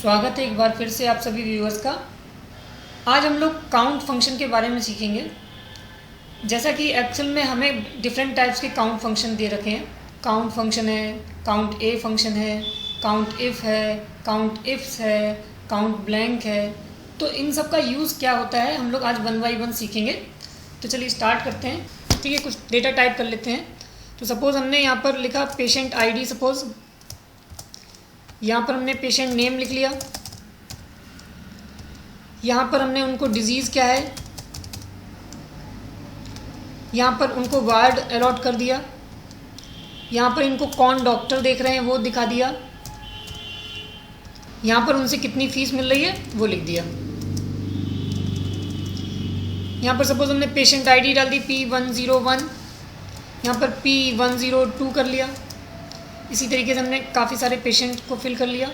स्वागत है एक बार फिर से आप सभी व्यूअर्स का। आज हम लोग काउंट फंक्शन के बारे में सीखेंगे। जैसा कि एक्सेल में हमें डिफरेंट टाइप्स के काउंट फंक्शन दे रखे हैं। काउंट फंक्शन है, काउंट ए फंक्शन है, काउंट इफ़ है, काउंट इफ्स है, काउंट ब्लैंक है। तो इन सब का यूज़ क्या होता है हम लोग आज वन बाई वन सीखेंगे। तो चलिए स्टार्ट करते हैं। ठीक है, कुछ डेटा टाइप कर लेते हैं। तो सपोज़ हमने यहाँ पर लिखा पेशेंट आईडी। सपोज़ यहाँ पर हमने पेशेंट नेम लिख लिया। यहाँ पर हमने उनको डिजीज़ क्या है, यहाँ पर उनको वार्ड अलॉट कर दिया। यहाँ पर इनको कौन डॉक्टर देख रहे हैं वो दिखा दिया। यहाँ पर उनसे कितनी फ़ीस मिल रही है वो लिख दिया। यहाँ पर सपोज़ हमने पेशेंट आईडी डाल दी P101, यहाँ पर P102 कर लिया। इसी तरीके से हमने काफ़ी सारे पेशेंट को फिल कर लिया।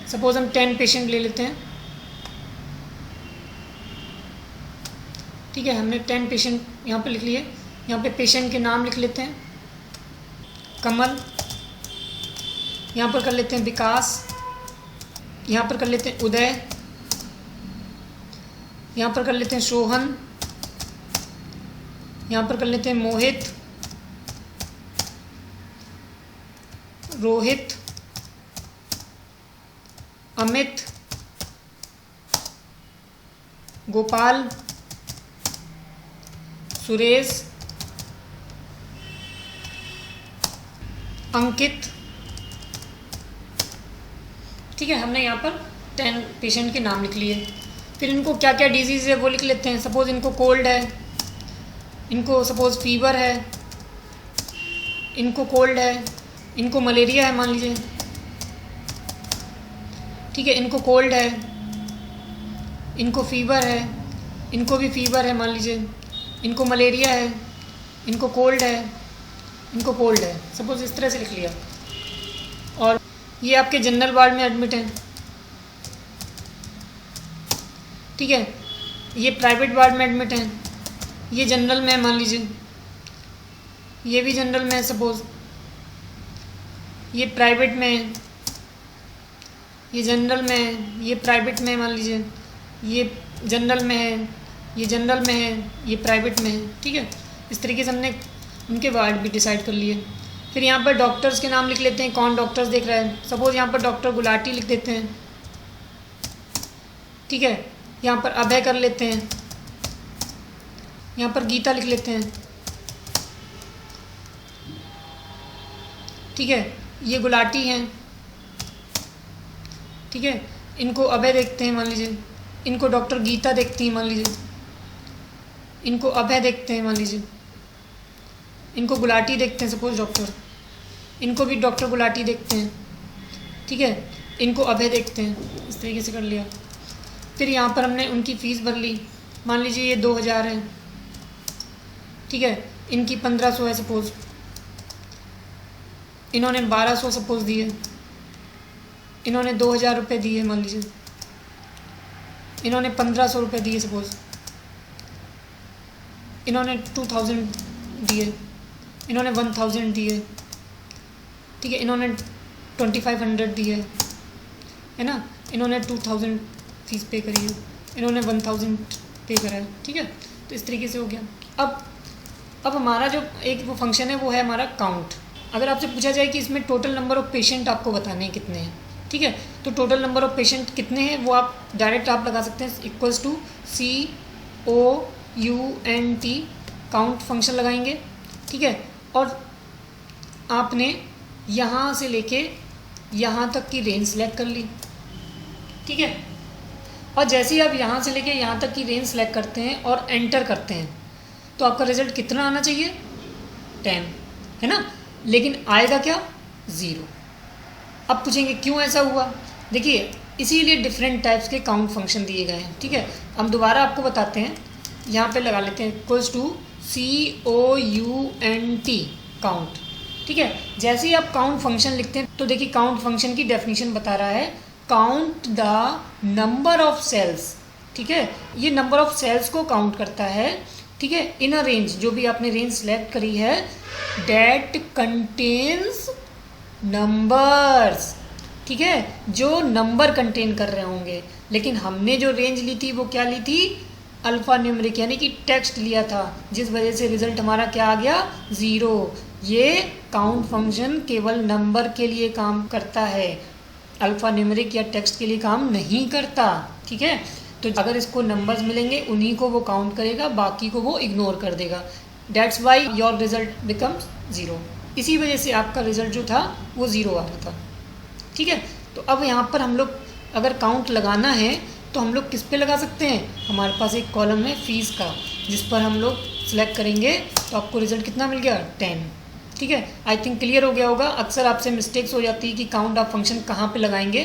सपोज़ हम 10 पेशेंट ले लेते हैं। ठीक है, हमने 10 पेशेंट यहाँ पर लिख लिए। यहाँ पे पेशेंट के नाम लिख लेते हैं। कमल, यहाँ पर कर लेते हैं विकास, यहाँ पर कर लेते हैं उदय, यहाँ पर कर लेते हैं सोहन, यहाँ पर कर लेते हैं मोहित, रोहित, अमित, गोपाल, सुरेश, अंकित। ठीक है, हमने यहाँ पर 10 पेशेंट के नाम लिख लिए। फिर इनको क्या क्या डिजीज़ है वो लिख लेते हैं। सपोज़ इनको कोल्ड है, इनको सपोज़ फीवर है, इनको कोल्ड है, इनको मलेरिया है मान लीजिए। ठीक है, इनको कोल्ड है, इनको फीवर है, इनको भी फीवर है मान लीजिए, इनको मलेरिया है, इनको कोल्ड है, इनको कोल्ड है। सपोज़ इस तरह से लिख लिया। और ये आपके जनरल वार्ड में एडमिट हैं। ठीक है, ये प्राइवेट वार्ड में एडमिट हैं। ये जनरल में है मान लीजिए, ये भी जनरल में है। सपोज़ ये प्राइवेट में है, ये जनरल में है, ये प्राइवेट में है मान लीजिए, ये जनरल में है, ये जनरल में है, ये प्राइवेट में है। ठीक है, इस तरीके से हमने उनके वार्ड भी डिसाइड कर लिए। फिर यहाँ पर डॉक्टर्स के नाम लिख लेते हैं, कौन डॉक्टर्स देख रहा है। सपोज़ यहाँ पर डॉक्टर गुलाटी लिख देते हैं। ठीक है, यहाँ पर अभय कर लेते हैं, यहाँ पर गीता लिख लेते हैं। ठीक है, ये गुलाटी हैं। ठीक है, इनको अभय देखते हैं मान लीजिए, इनको डॉक्टर गीता देखती हैं मान लीजिए, इनको अभय देखते हैं मान लीजिए, इनको गुलाटी देखते हैं। सपोज़ डॉक्टर, इनको भी डॉक्टर गुलाटी देखते हैं। ठीक है, इनको अभय देखते हैं। इस तरीके से कर लिया। फिर यहाँ पर हमने उनकी फ़ीस भर ली। मान लीजिए ये 2000 है। ठीक है, इनकी 1500 है। सपोज़ इन्होंने 1200 सपोज़ दिए, इन्होंने 2000 रुपये दिए मान लीजिए, इन्होंने 1500 रुपये दिए। सपोज़ इन्होंने 2000 दिए, इन्होंने 1000 दिए। ठीक है, इन्होंने 2500 दिए है ना, इन्होंने 2000 फीस पे करी है, इन्होंने 1000 पे करा है। ठीक है, तो इस तरीके से हो गया। अब हमारा जो एक वो फंक्शन है वो है हमारा काउंट। अगर आपसे पूछा जाए कि इसमें टोटल नंबर ऑफ़ पेशेंट आपको बताने हैं कितने हैं। ठीक है, तो टोटल नंबर ऑफ़ पेशेंट कितने हैं वो आप डायरेक्ट आप लगा सकते हैं। Equals to COUNT count function लगाएंगे। ठीक है, और आपने यहाँ से लेके यहाँ तक की रेंज सेलेक्ट कर ली। ठीक है, और जैसे ही आप यहाँ से लेके यहाँ तक की रेंज सेलेक्ट करते हैं और एंटर करते हैं तो आपका रिज़ल्ट कितना आना चाहिए, 10 है ना। लेकिन आएगा क्या, 0। अब पूछेंगे क्यों ऐसा हुआ। देखिए, इसीलिए डिफरेंट टाइप्स के काउंट फंक्शन दिए गए हैं। ठीक है, हम दोबारा आपको बताते हैं। यहाँ पे लगा लेते हैं इक्वल्स टू COUNT काउंट। ठीक है, जैसे ही आप काउंट फंक्शन लिखते हैं तो देखिए काउंट फंक्शन की डेफिनेशन बता रहा है, count the number of cells. ठीक है, ये नंबर ऑफ सेल्स को काउंट करता है। ठीक है, इन अ रेंज, जो भी आपने रेंज सेलेक्ट करी है, डेट कंटेन्स नंबर्स। ठीक है, जो नंबर कंटेन कर रहे होंगे। लेकिन हमने जो रेंज ली थी वो क्या ली थी, अल्फ़ा न्यूमेरिक यानी कि टेक्स्ट लिया था, जिस वजह से रिजल्ट हमारा क्या आ गया, 0। ये काउंट फंक्शन केवल नंबर के लिए काम करता है, अल्फ़ा न्यूमेरिक या टेक्स्ट के लिए काम नहीं करता। ठीक है, तो अगर इसको नंबर्स मिलेंगे उन्हीं को वो काउंट करेगा, बाकी को वो इग्नोर कर देगा। That's why your result becomes 0। इसी वजह से आपका रिजल्ट जो था वो 0 आ रहा था। ठीक है, तो अब यहाँ पर हम लोग अगर काउंट लगाना है तो हम लोग किस पे लगा सकते हैं, हमारे पास एक कॉलम है फीस का, जिस पर हम लोग सिलेक्ट करेंगे तो आपको रिजल्ट कितना मिल गया, 10। ठीक है, आई थिंक क्लियर हो गया होगा। अक्सर आपसे मिस्टेक्स हो जाती है कि काउंट आप फंक्शन कहाँ पे लगाएंगे।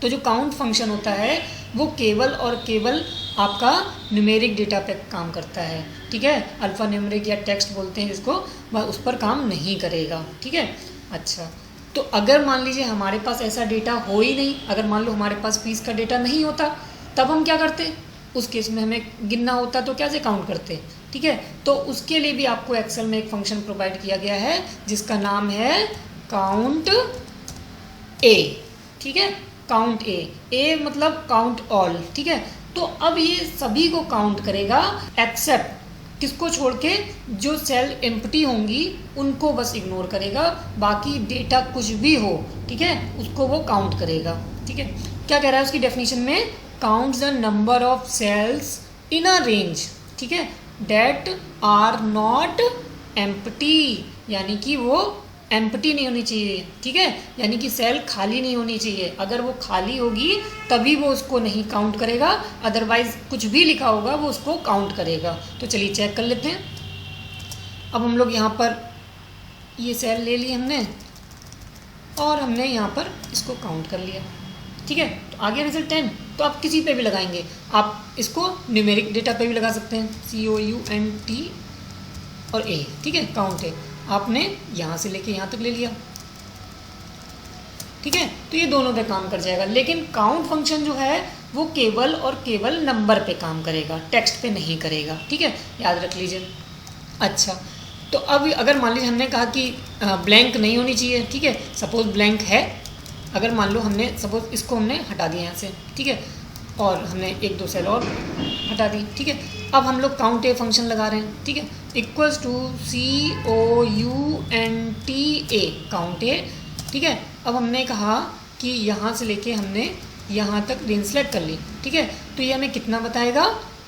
तो जो काउंट फंक्शन होता है वो केवल और केवल आपका न्यूमेरिक डेटा पे काम करता है। ठीक है, अल्फ़ा न्यूमेरिक या टेक्स्ट बोलते हैं जिसको, वह उस पर काम नहीं करेगा। ठीक है, अच्छा, तो अगर मान लीजिए हमारे पास ऐसा डेटा हो ही नहीं, अगर मान लो हमारे पास फीस का डेटा नहीं होता, तब हम क्या करते, उस केस में हमें गिनना होता तो कैसे काउंट करते। ठीक है, तो उसके लिए भी आपको एक्सेल में एक फंक्शन प्रोवाइड किया गया है जिसका नाम है काउंट ए। ठीक है, काउंट ए मतलब काउंट ऑल। ठीक है, तो अब ये सभी को काउंट करेगा एक्सेप्ट किसको छोड़ के, जो सेल एम्प्टी होंगी उनको बस इग्नोर करेगा, बाकी डेटा कुछ भी हो, ठीक है, उसको वो काउंट करेगा। ठीक है, क्या कह रहा है उसकी डेफिनेशन में, counts the number of cells in a range, ठीक है, डेट आर नॉट एम्प्टी, यानी कि वो एम्प्टी नहीं होनी चाहिए। ठीक है, यानी कि सेल खाली नहीं होनी चाहिए, अगर वो खाली होगी तभी वो उसको नहीं काउंट करेगा, अदरवाइज कुछ भी लिखा होगा वो उसको काउंट करेगा। तो चलिए चेक कर लेते हैं। अब हम लोग यहाँ पर ये सेल ले ली हमने और हमने यहाँ पर इसको काउंट कर लिया। ठीक है, तो आ गया रिजल्ट 10। तो आप किसी पे भी लगाएंगे, आप इसको न्यूमेरिक डेटा पे भी लगा सकते हैं, COUNT और A। ठीक है, काउंट है, आपने यहाँ से लेके यहाँ तक ले लिया। ठीक है, तो ये दोनों पे काम कर जाएगा, लेकिन काउंट फंक्शन जो है वो केवल और केवल नंबर पे काम करेगा, टेक्स्ट पे नहीं करेगा। ठीक है, याद रख लीजिए। अच्छा, तो अब अगर मान लीजिए हमने कहा कि ब्लैंक नहीं होनी चाहिए। ठीक है, सपोज ब्लैंक है, अगर मान लो हमने सपोज इसको हमने हटा दिया यहाँ से, ठीक है, और हमने 1-2 सेल और हटा दी। ठीक है, अब हम लोग काउंट ए फंक्शन लगा रहे हैं। ठीक है, इक्वल्स टू COUNTA काउंट ए। ठीक है, अब हमने कहा कि यहाँ से लेके हमने यहाँ तक रेंज सेलेक्ट कर ली। ठीक है, तो ये हमें कितना बताएगा,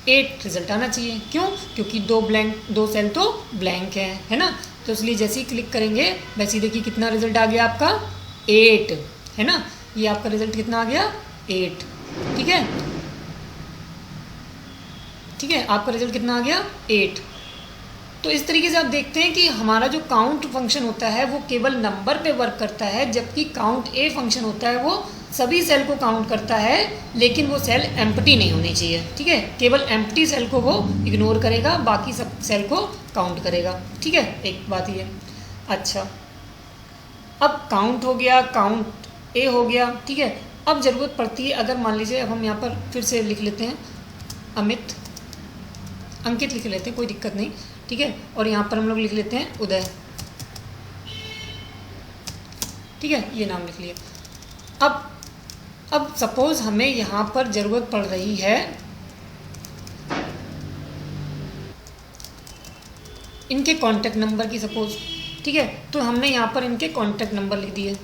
8 रिजल्ट आना चाहिए। क्यों, क्योंकि 2 सेल तो ब्लैंक है ना, तो इसलिए जैसे ही क्लिक करेंगे वैसे ही देखिए कितना रिजल्ट आ गया आपका, 8 है ना, ये आपका रिजल्ट कितना आ गया, 8। ठीक है, ठीक है, आपका रिजल्ट कितना आ गया, 8। तो इस तरीके से आप देखते हैं कि हमारा जो काउंट फंक्शन होता है वो केवल नंबर पे वर्क करता है, जबकि काउंट ए फंक्शन होता है वो सभी सेल को काउंट करता है, लेकिन वो सेल एम्प्टी नहीं होनी चाहिए। ठीक है, केवल एम्प्टी सेल को वो इग्नोर करेगा, बाकी सब सेल को काउंट करेगा। ठीक है, एक बात ये। अच्छा, अब काउंट हो गया, काउंट ए हो गया। ठीक है, अब ज़रूरत पड़ती है, अगर मान लीजिए अब हम यहाँ पर फिर से लिख लेते हैं अमित, अंकित लिख लेते हैं, कोई दिक्कत नहीं। ठीक है, और यहाँ पर हम लोग लिख लेते हैं उदय। ठीक है, ये नाम लिख लिया। अब सपोज़ हमें यहाँ पर ज़रूरत पड़ रही है इनके कॉन्टैक्ट नंबर की, सपोज़। ठीक है, तो हमने यहाँ पर इनके कॉन्टैक्ट नंबर लिख दिए।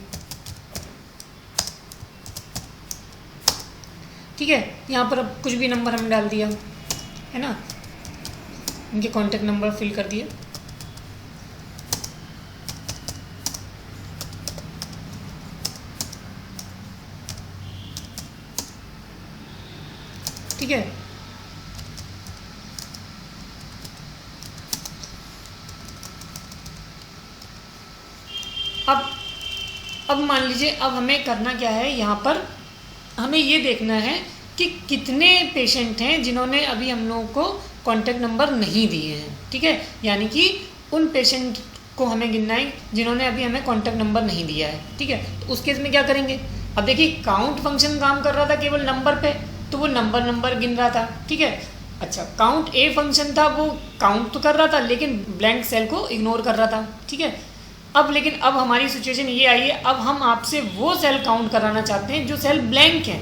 ठीक है, यहाँ पर अब कुछ भी नंबर हमने डाल दिया है ना, इनके कॉन्टैक्ट नंबर फिल कर दिए। ठीक है, अब मान लीजिए अब हमें करना क्या है, यहाँ पर हमें ये देखना है कि कितने पेशेंट हैं जिन्होंने अभी हम लोगों को कॉन्टैक्ट नंबर नहीं दिए हैं। ठीक है, यानी कि उन पेशेंट को हमें गिनना है जिन्होंने अभी हमें कॉन्टैक्ट नंबर नहीं दिया है। ठीक है, तो उस केस में क्या करेंगे, अब देखिए काउंट फंक्शन काम कर रहा था केवल नंबर पे, तो वो नंबर गिन रहा था। ठीक है, अच्छा, काउंट ए फंक्शन था, वो काउंट तो कर रहा था लेकिन ब्लैंक सेल को इग्नोर कर रहा था। ठीक है, अब लेकिन अब हमारी सिचुएशन ये आई है, अब हम आपसे वो सेल काउंट कराना चाहते हैं जो सेल ब्लैंक हैं,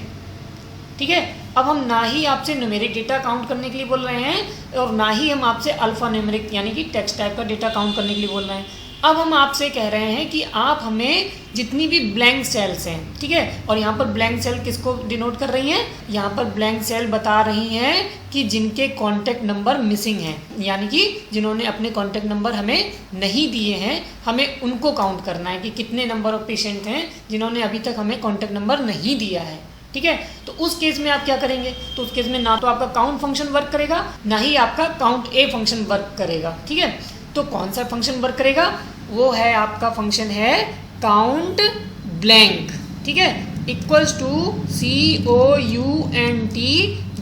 ठीक है। अब हम ना ही आपसे न्यूमेरिक डेटा काउंट करने के लिए बोल रहे हैं और ना ही हम आपसे अल्फा न्यूमेरिक यानी कि टेक्स्ट टाइप का डेटा काउंट करने के लिए बोल रहे हैं। अब हम आपसे कह रहे हैं कि आप हमें जितनी भी ब्लैंक सेल्स हैं, ठीक है, और यहाँ पर ब्लैंक सेल किसको डिनोट कर रही हैं, यहाँ पर ब्लैंक सेल बता रही हैं कि जिनके कॉन्टैक्ट नंबर मिसिंग हैं, यानी कि जिन्होंने अपने कॉन्टैक्ट नंबर हमें नहीं दिए हैं, हमें उनको काउंट करना है कि कितने नंबर ऑफ पेशेंट हैं जिन्होंने अभी तक हमें कॉन्टैक्ट नंबर नहीं दिया है, ठीक है। तो उस केस में आप क्या करेंगे, तो उस केस में ना तो आपका काउंट फंक्शन वर्क करेगा, ना ही आपका काउंट ए फंक्शन वर्क करेगा, ठीक है। तो कौन सा फंक्शन वर्क करेगा, वो है आपका फंक्शन है काउंट ब्लैंक, ठीक है, इक्वल्स टू COUNT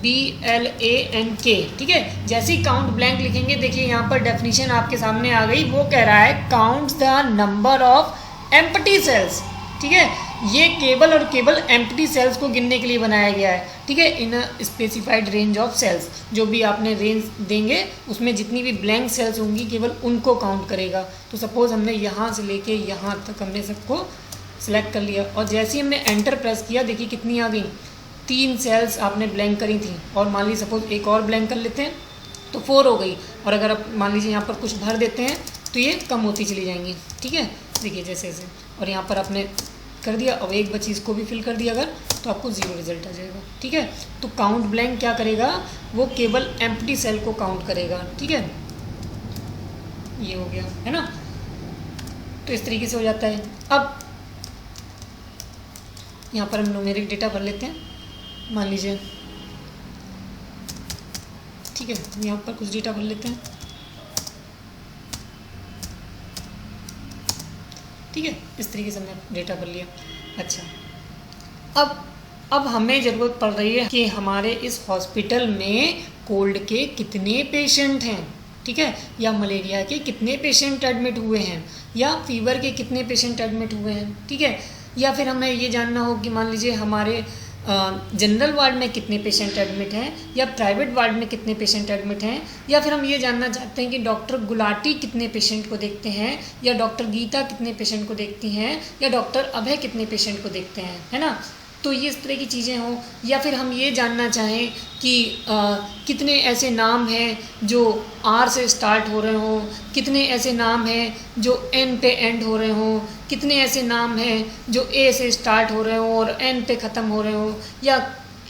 BLANK, ठीक है। जैसे ही काउंट ब्लैंक लिखेंगे, देखिए यहाँ पर डेफिनेशन आपके सामने आ गई, वो कह रहा है counts the number of empty cells, ठीक है। ये केवल और केवल एम्प्टी सेल्स को गिनने के लिए बनाया गया है, ठीक है, in a specified range of cells. जो भी आपने रेंज देंगे उसमें जितनी भी ब्लैंक सेल्स होंगी केवल उनको काउंट करेगा। तो सपोज हमने यहाँ से लेके यहाँ तक हमने सबको सिलेक्ट कर लिया और जैसे ही हमने एंटर प्रेस किया, देखिए कितनी आ गई, 3 सेल्स आपने ब्लैंक करी थी और मान लीजिए सपोज एक और ब्लैंक कर लेते हैं तो 4 हो गई, और अगर आप मान लीजिए यहाँ पर कुछ भर देते हैं तो ये कम होती चली जाएंगी, ठीक है। देखिए जैसे जैसे, और यहाँ पर आपने कर दिया, अब एक बची इसको भी फिल कर दिया अगर, तो आपको 0 रिजल्ट आ जाएगा, ठीक है। तो काउंट ब्लैंक क्या करेगा, वो केवल एम्प्टी सेल को काउंट करेगा, ठीक है। ये हो गया है ना, तो इस तरीके से हो जाता है। अब यहाँ पर हम न्यूमेरिक डेटा भर लेते हैं, मान लीजिए, ठीक है, यहाँ पर कुछ डेटा भर लेते हैं, ठीक है, इस तरीके से हमने डेटा भर लिया। अच्छा, अब हमें ज़रूरत पड़ रही है कि हमारे इस हॉस्पिटल में कोल्ड के कितने पेशेंट हैं, ठीक है, या मलेरिया के कितने पेशेंट एडमिट हुए हैं, या फीवर के कितने पेशेंट एडमिट हुए हैं, ठीक है। या फिर हमें ये जानना हो कि मान लीजिए हमारे जनरल वार्ड में कितने पेशेंट एडमिट हैं, या प्राइवेट वार्ड में कितने पेशेंट एडमिट हैं, या फिर हम ये जानना चाहते हैं कि डॉक्टर गुलाटी कितने पेशेंट को देखते हैं, या डॉक्टर गीता कितने पेशेंट को देखती हैं, या डॉक्टर अभय कितने पेशेंट को देखते हैं, है ना। तो ये इस तरह की चीज़ें हों, या फिर हम ये जानना चाहें कि कितने ऐसे नाम हैं जो R से स्टार्ट हो रहे हों, कितने ऐसे नाम हैं जो N पे एंड हो रहे हों, कितने ऐसे नाम हैं जो A से स्टार्ट हो रहे हों और N पे ख़त्म हो रहे हों, या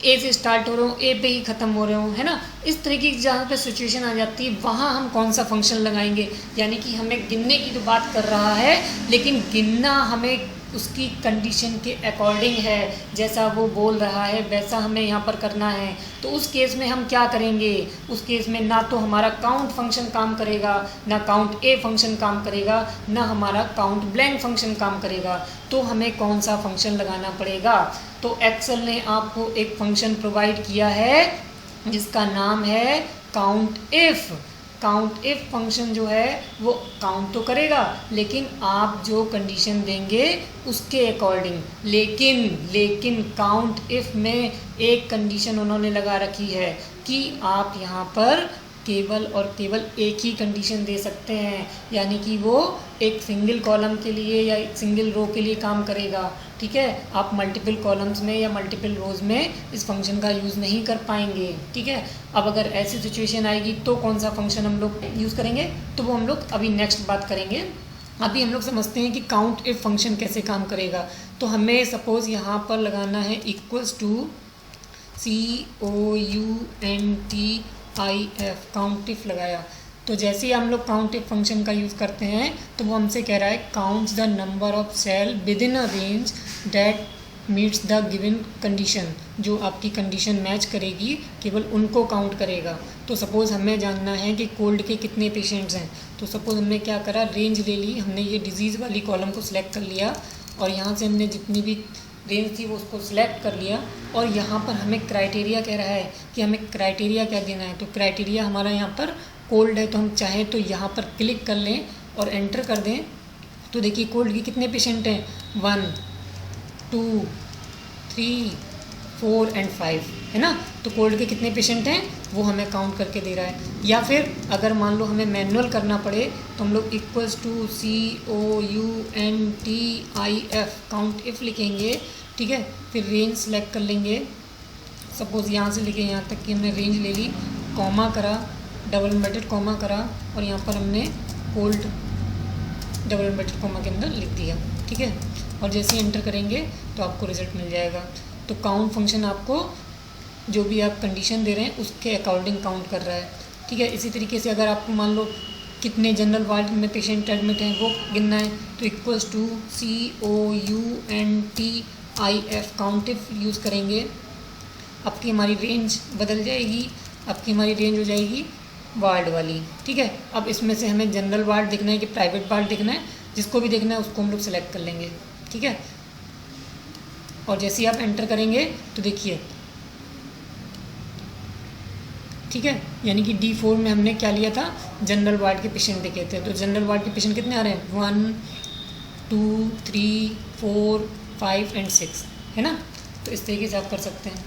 A से स्टार्ट हो रहे हों A पे ही ख़त्म हो रहे हों, है ना। इस तरह की जहाँ पे सिचुएशन आ जाती है वहाँ हम कौन सा फंक्शन लगाएंगे, यानी कि हमें गिनने की तो बात कर रहा है, लेकिन गिनना हमें उसकी कंडीशन के अकॉर्डिंग है, जैसा वो बोल रहा है वैसा हमें यहाँ पर करना है। तो उस केस में हम क्या करेंगे, उस केस में ना तो हमारा काउंट फंक्शन काम करेगा, ना काउंट ए फंक्शन काम करेगा, ना हमारा काउंट ब्लैंक फंक्शन काम करेगा। तो हमें कौन सा फंक्शन लगाना पड़ेगा, तो एक्सेल ने आपको एक फंक्शन प्रोवाइड किया है जिसका नाम है count if. Count if function जो है वो काउंट तो करेगा, लेकिन आप जो कंडीशन देंगे उसके अकॉर्डिंग। लेकिन काउंट इफ़ में एक कंडीशन उन्होंने लगा रखी है कि आप यहाँ पर केवल और केवल एक ही कंडीशन दे सकते हैं, यानी कि वो एक सिंगल कॉलम के लिए या एक सिंगल रो के लिए काम करेगा, ठीक है। आप मल्टीपल कॉलम्स में या मल्टीपल रोज़ में इस फंक्शन का यूज़ नहीं कर पाएंगे, ठीक है। अब अगर ऐसी सिचुएशन आएगी तो कौन सा फंक्शन हम लोग यूज़ करेंगे, तो वो हम लोग अभी नेक्स्ट बात करेंगे। अभी हम लोग समझते हैं कि काउंट इफ फंक्शन कैसे काम करेगा। तो हमें सपोज़ यहाँ पर लगाना है equals to COUNTIF, count if लगाया। तो जैसे ही हम लोग काउंट इफ फंक्शन का यूज़ करते हैं तो वो हमसे कह रहा है counts the number of cell within a range that meets the given condition. जो आपकी कंडीशन मैच करेगी केवल उनको काउंट करेगा। तो सपोज़ हमें जानना है कि कोल्ड के कितने पेशेंट्स हैं। तो सपोज़ हमने क्या करा, रेंज ले ली, हमने ये डिजीज़ वाली कॉलम को सिलेक्ट कर लिया और यहाँ से हमने जितनी भी रेंज थी वो उसको सिलेक्ट कर लिया। और यहाँ पर हमें क्राइटेरिया कह रहा है कि हमें क्राइटेरिया क्या देना है। तो क्राइटेरिया हमारा यहाँ पर कोल्ड है, तो हम चाहें तो यहाँ पर क्लिक कर लें और एंटर कर दें। तो देखिए कोल्ड के कितने पेशेंट हैं, 1 2 3 4 एंड 5, है ना। तो कोल्ड के कितने पेशेंट हैं वो हमें काउंट करके दे रहा है। या फिर अगर मान लो हमें मैनुअल करना पड़े तो हम लोग equals to COUNTIF count if लिखेंगे, ठीक है। फिर रेंज सेलेक्ट कर लेंगे, सपोज़ यहाँ से लेके यहाँ तक की हमने रेंज ले ली, कॉमा करा, डबल इन्वर्टेड कॉमा करा, और यहाँ पर हमने कोल्ड डबल इन्वर्टेड कॉमा के अंदर लिख दिया, ठीक है। और जैसे ही एंटर करेंगे तो आपको रिजल्ट मिल जाएगा। तो काउंट फंक्शन आपको जो भी आप कंडीशन दे रहे हैं उसके अकॉर्डिंग काउंट कर रहा है, ठीक है। इसी तरीके से अगर आपको मान लो कितने जनरल वार्ड में पेशेंट एडमिट हैं वो गिनना है तो equals to COUNTIF count if use करेंगे। आपकी हमारी रेंज बदल जाएगी, आपकी हमारी रेंज हो जाएगी वार्ड वाली, ठीक है। अब इसमें से हमें जनरल वार्ड देखना है कि प्राइवेट वार्ड देखना है, जिसको भी देखना है उसको हम लोग सेलेक्ट कर लेंगे, ठीक है। और जैसे ही आप एंटर करेंगे तो देखिए, ठीक है, यानी कि D4 में हमने क्या लिया था, जनरल वार्ड के पेशेंट देखे थे। तो जनरल वार्ड के पेशेंट कितने आ रहे हैं, 1 2 3 4 5 एंड 6, है ना। तो इस तरीके से आप कर सकते हैं,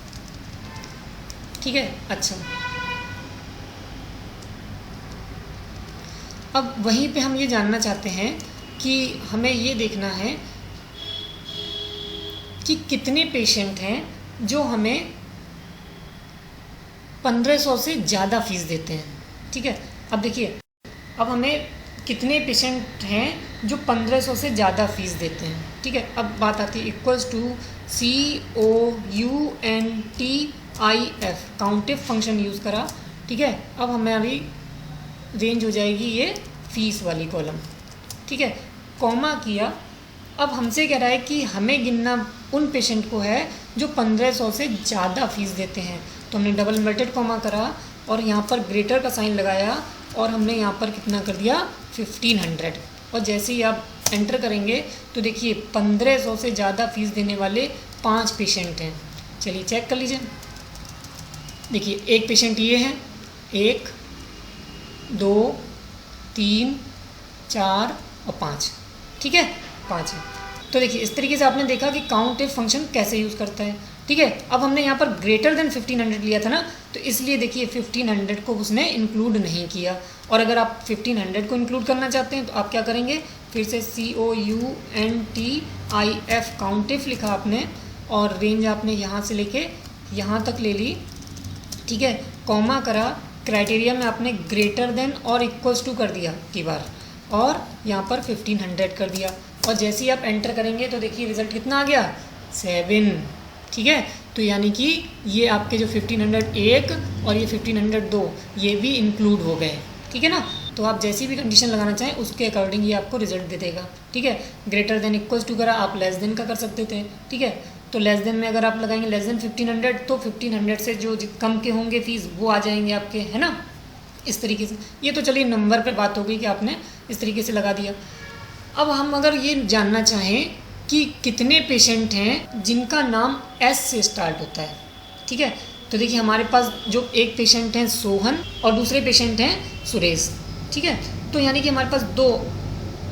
ठीक है। अच्छा, अब वहीं पे हम ये जानना चाहते हैं कि हमें ये देखना है कि कितने पेशेंट हैं जो हमें 1500 से ज़्यादा फीस देते हैं, ठीक है। अब देखिए, अब हमें कितने पेशेंट हैं जो 1500 से ज़्यादा फीस देते हैं, ठीक है। अब बात आती है equals to COUNTIF count if function use करा, ठीक है। अब हमारी रेंज हो जाएगी ये फीस वाली कॉलम, ठीक है। कॉमा किया, अब हमसे कह रहा है कि हमें गिनना उन पेशेंट को है जो 1500 से ज़्यादा फीस देते हैं। तो हमने डबल इन्वर्टेड कॉमा करा और यहाँ पर ग्रेटर का साइन लगाया और हमने यहाँ पर कितना कर दिया 1500। और जैसे ही आप एंटर करेंगे तो देखिए 1500 से ज़्यादा फीस देने वाले 5 पेशेंट हैं। चलिए चेक कर लीजिए, देखिए एक पेशेंट ये है, 1 2 3 4 और 5, ठीक है, 5 है। तो देखिए इस तरीके से आपने देखा कि काउंट इफ फंक्शन कैसे यूज़ करता है, ठीक है। अब हमने यहाँ पर ग्रेटर देन 1500 लिया था ना, तो इसलिए देखिए 1500 को उसने इंक्लूड नहीं किया। और अगर आप 1500 को इंक्लूड करना चाहते हैं तो आप क्या करेंगे, फिर से COUNTIF काउंट इफ लिखा आपने और रेंज आपने यहाँ से लेके यहाँ तक ले ली, ठीक है। कॉमा करा, क्राइटेरिया में आपने ग्रेटर देन और इक्वल्स टू कर दिया की बार और यहाँ पर 1500 कर दिया। और जैसे ही आप एंटर करेंगे तो देखिए रिज़ल्ट कितना आ गया, 7, ठीक है। तो यानी कि ये आपके जो 1501 और ये 1502 ये भी इंक्लूड हो गए, ठीक है ना। तो आप जैसी भी कंडीशन लगाना चाहें उसके अकॉर्डिंग ये आपको रिजल्ट दे देगा, ठीक है। ग्रेटर देन इक्वल्स टू करा, आप लेस देन का कर सकते थे, ठीक है। तो लेस देन में अगर आप लगाएंगे लेस देन 1500 तो 1500 से जो कम के होंगे फीस वो आ जाएंगे आपके, है ना। इस तरीके से ये तो चलिए नंबर पे बात हो गई कि आपने इस तरीके से लगा दिया। अब हम अगर ये जानना चाहें कि कितने पेशेंट हैं जिनका नाम S से स्टार्ट होता है, ठीक है। तो देखिए हमारे पास जो एक पेशेंट हैं सोहन और दूसरे पेशेंट हैं सुरेश, ठीक है। तो यानी कि हमारे पास 2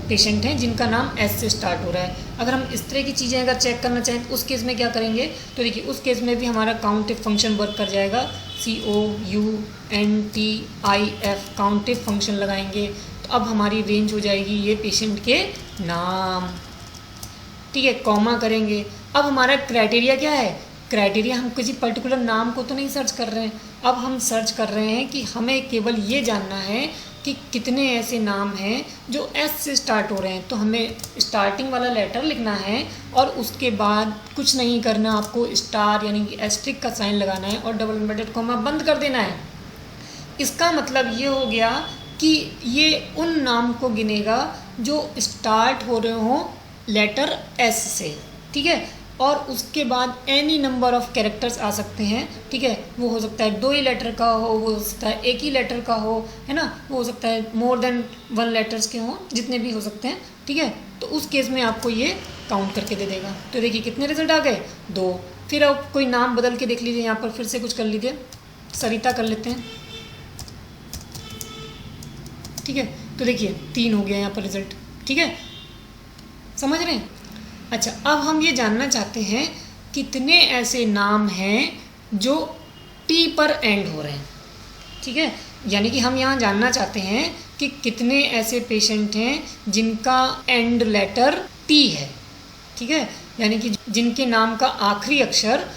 पेशेंट हैं जिनका नाम S से स्टार्ट हो रहा है। अगर हम इस तरह की चीज़ें अगर चेक करना चाहें तो उस केस में क्या करेंगे, तो देखिए उस केस में भी हमारा काउंट इफ फंक्शन वर्क कर जाएगा। COUNTIF काउंट इफ फंक्शन लगाएंगे तो अब हमारी रेंज हो जाएगी ये पेशेंट के नाम, ठीक है। कॉमा करेंगे, अब हमारा क्राइटेरिया क्या है, क्राइटेरिया हम किसी पर्टिकुलर नाम को तो नहीं सर्च कर रहे हैं, अब हम सर्च कर रहे हैं कि हमें केवल ये जानना है कि कितने ऐसे नाम हैं जो S से स्टार्ट हो रहे हैं। तो हमें स्टार्टिंग वाला लेटर लिखना है और उसके बाद कुछ नहीं करना, आपको स्टार यानी कि एस्ट्रिक का साइन लगाना है और डबल इन्वर्टेड कॉमा बंद कर देना है। इसका मतलब ये हो गया कि ये उन नाम को गिनेगा जो स्टार्ट हो रहे हों लेटर S से, ठीक है। और उसके बाद एनी नंबर ऑफ कैरेक्टर्स आ सकते हैं, ठीक है। वो हो सकता है 2 ही लेटर का हो, वो हो सकता है 1 ही लेटर का हो, है ना। वो हो सकता है मोर देन 1 लेटर्स के हों, जितने भी हो सकते हैं, ठीक है। तो उस केस में आपको ये काउंट करके दे देगा। तो देखिए कितने रिजल्ट आ गए, 2। फिर आप कोई नाम बदल के देख लीजिए, यहाँ पर फिर से कुछ कर लीजिए, सरिता कर लेते हैं, ठीक है। तो देखिए 3 हो गया यहाँ पर रिजल्ट, ठीक है, समझ रहे हैं। अच्छा, अब हम ये जानना चाहते हैं कितने ऐसे नाम हैं जो टी पर एंड हो रहे हैं। ठीक है, यानी कि हम यहाँ जानना चाहते हैं कि कितने ऐसे पेशेंट हैं जिनका एंड लेटर टी है। ठीक है, यानी कि जिनके नाम का आखिरी अक्षर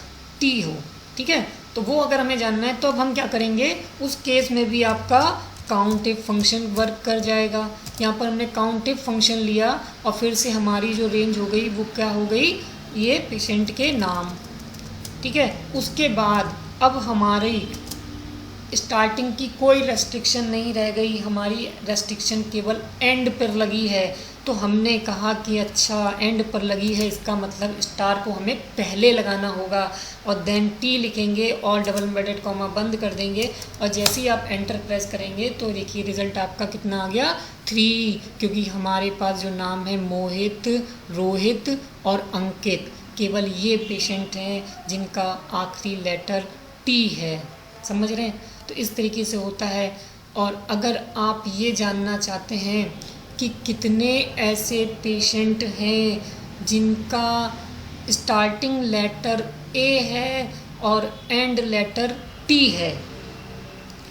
टी हो। ठीक है, तो वो अगर हमें जानना है तो अब हम क्या करेंगे, उस केस में भी आपका काउंट इफ फंक्शन वर्क कर जाएगा। यहाँ पर हमने काउंट इफ फंक्शन लिया और फिर से हमारी जो रेंज हो गई वो क्या हो गई, ये पेशेंट के नाम। ठीक है, उसके बाद अब हमारी स्टार्टिंग की कोई रेस्ट्रिक्शन नहीं रह गई, हमारी रेस्ट्रिक्शन केवल एंड पर लगी है। तो हमने कहा कि अच्छा एंड पर लगी है, इसका मतलब स्टार को हमें पहले लगाना होगा और देन टी लिखेंगे और डबल इन्वर्टेड कॉमा बंद कर देंगे। और जैसे ही आप एंटर प्रेस करेंगे तो देखिए रिज़ल्ट आपका कितना आ गया, 3, क्योंकि हमारे पास जो नाम है मोहित, रोहित और अंकित, केवल ये पेशेंट हैं जिनका आखिरी लेटर टी है। समझ रहे हैं? तो इस तरीके से होता है। और अगर आप ये जानना चाहते हैं कि कितने ऐसे पेशेंट हैं जिनका स्टार्टिंग लेटर ए है और एंड लेटर टी है।